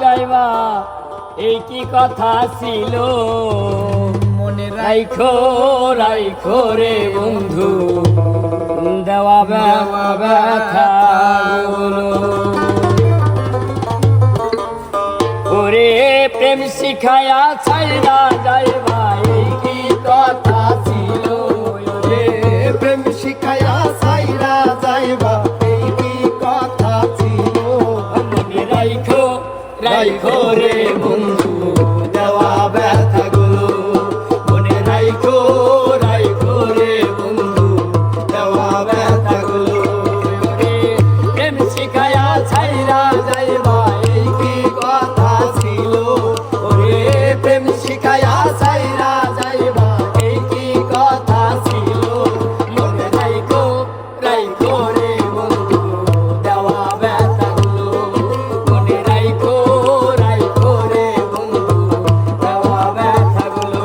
যাইবা এই কি কথা ছিল মনে রাইখো রাইখো রে বন্ধু দেওয়া ব্যথাগুলো ওরে প্রেম শিখায়া ছাইরা যাইবা এই কি কথা ছিল রে প্রেম শিখায়া সাইরা যাইবা এই কি কথা ছিল মনে রাইখো রাইখো রে বন্ধু দেওয়া ব্যথাগুলো মনে রাইখো রাইখো রে বন্ধু দেওয়া ব্যথাগুলো ওরে প্রেম শিখায়া ছাইরা যাইবা এই কি কথা ছিল ওরে প্রেম শিখায়া সাইরা যাইবা এই কি কথা ছিল মনে রাইখো রাইখো রে বন্ধু দেওয়া ব্যথাগুলো মনে রাইখো রাইখো রে বন্ধু দেওয়া ব্যথাগুলো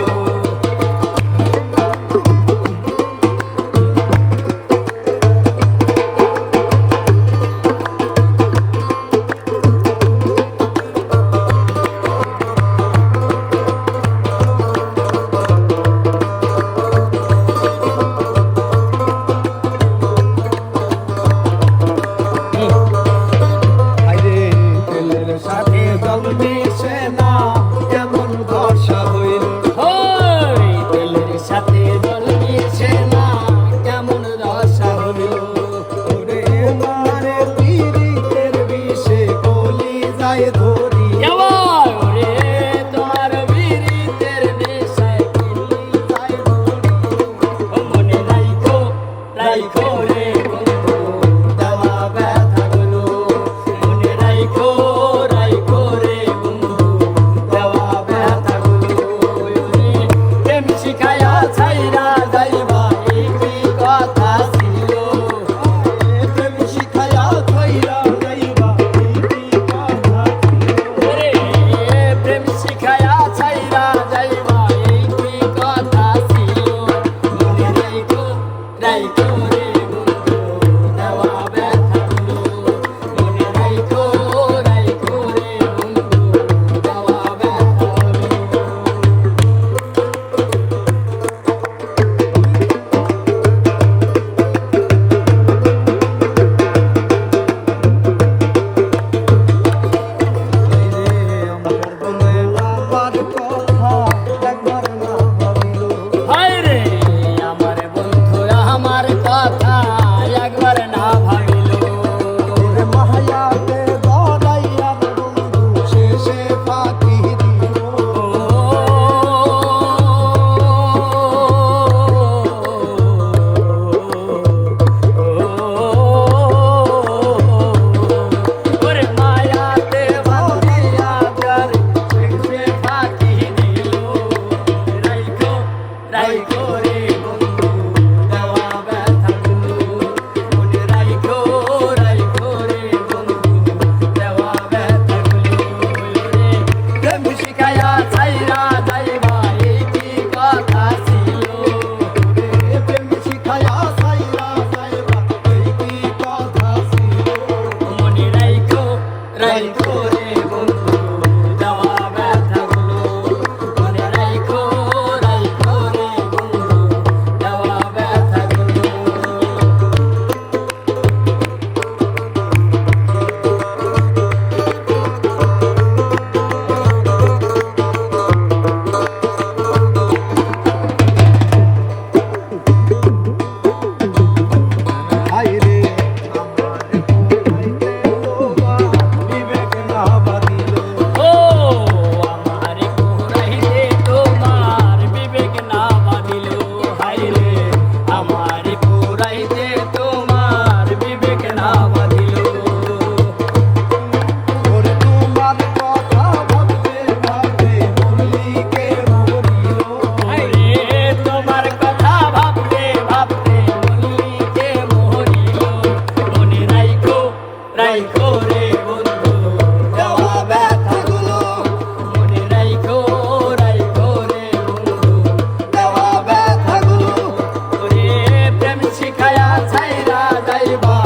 আইরে তেলের সাথে জল মিশে না কেমন দশা হইল ওই তেলের সাথে জল মিশে না কেমন দশা হলো ওরে মারে পীড়িতের বিষে বলি যায় ধরি এবার ওরে তোমার বীরিতের নেশায় কিলি যায় ধরি ও মনে রাইখো রাইখো রে বন্ধু দেওয়া ব্যথাগুলো মনে রাইখো রাইখো রে বন্ধু দেওয়া ব্যথাগুলো ওরে প্রেম শিখায়া ছাইরা যাইবা এই কি কথা ছিল প্রেম শিখায়া থইরা যাইবা এই কি কথা ওরে প্রেম শিখায়া ছাইরা যাইবা এই কি কথা ছিল মনে রাইখো রাইখো রে বন্ধু দেওয়া ব্যথাগুলো মনে রাইখো রাইখো রে বন্ধু দেওয়া ব্যথাগুলো আমার বলে আমার কথা একবার না ভাবিল হায় রে আমার বন্ধু আমার কথা একবার না ভাবিলো ওরে মায়াতে দড়াইয়া বন্ধু শেষে ফাঁকি দিল ওরে মায়াতে বাঁধিয়া প্যার শেষে ফাঁকি দিল রাইখো রাইখো রে বন্ধু দেওয়া ব্যথাগুলো মনে রাইখো রাইখো রে বন্ধু দেওয়া ব্যথাগুলো রে প্রেম শিখায়া ছাইরা যাইবা এই কি কথা ছিল প্রেম শিখায়া সাইরা যাইবা এই কি কথা ছিল মনে রাইখো রাইখো রে বন্ধু দেওয়া ব্যথাগুলো মনে রাইখো রাইখো রে বন্ধু দেওয়া ব্যথাগুলো আইরে আমার কোনাইতে তোমা বিবেক না বাদিল ও আমার কোরাইতে তোমার বিবেক না বাঁধিল হাইরে আমার কোরাইতে তোমার বিবেক না বাঁধিল ওরে তোমার কথা ভাবতে ভাবতে মল্লিকে মরিল হাইরে তোমার কথা ভাবতে ভাবতে মল্লিকে মরিল মনে রাইখো রাইখো রে বন্ধু দেওয়া ব্যথাগুলো মনে রাইখো রাইখো রে বন্ধু দেওয়া ব্যথাগুলো ওরে প্রেম শিখায়া ছাইরা যাইবা